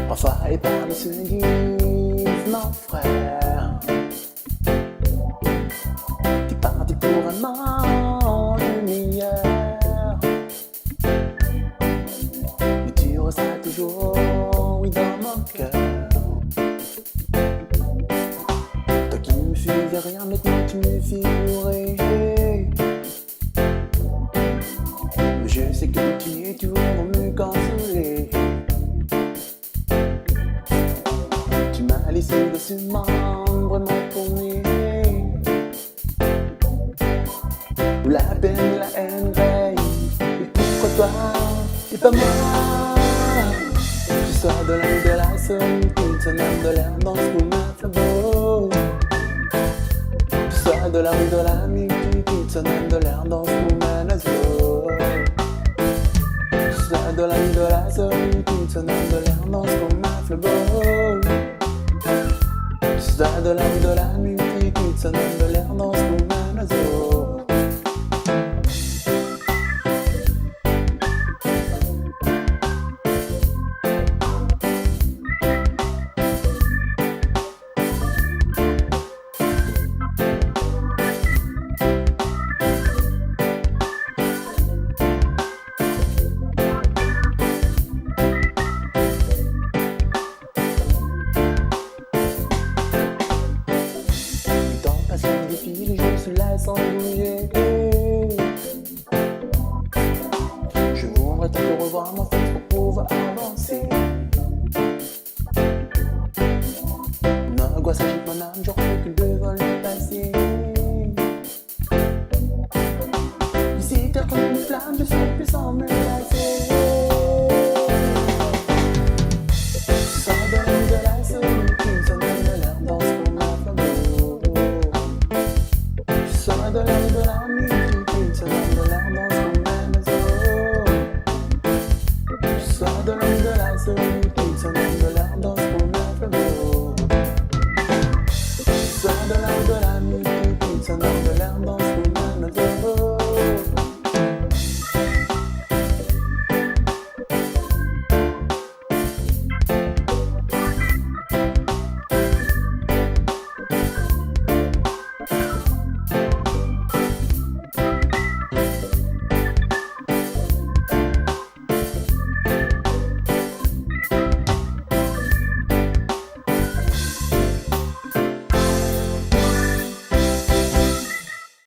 Parfois les parents se disent mon frère, t'es parti pour un monde meilleur. Mais tu resteras toujours, oui, dans mon cœur. Toi qui me faisais rien, maintenant tu me figurais. Mais je sais que tu es toujours me consoler. Tu m'as laissé dans ce monde vraiment paumé, où la peine et la haine règnent. Mais pourquoi toi et pas moi? Tu sors de l'âme de la solitude, ce même de l'air dans ce qu'on a fait beau. Tu sors de l'âme de la multitude, ce même de l'air dans ce qu'on a nazo. Tu sors de l'âme de la solitude, ce même de l'air dans ce qu'on a fait beau. Tu sors de l'âme de la multitude, ce même de l'air dans ce qu'on a nazo.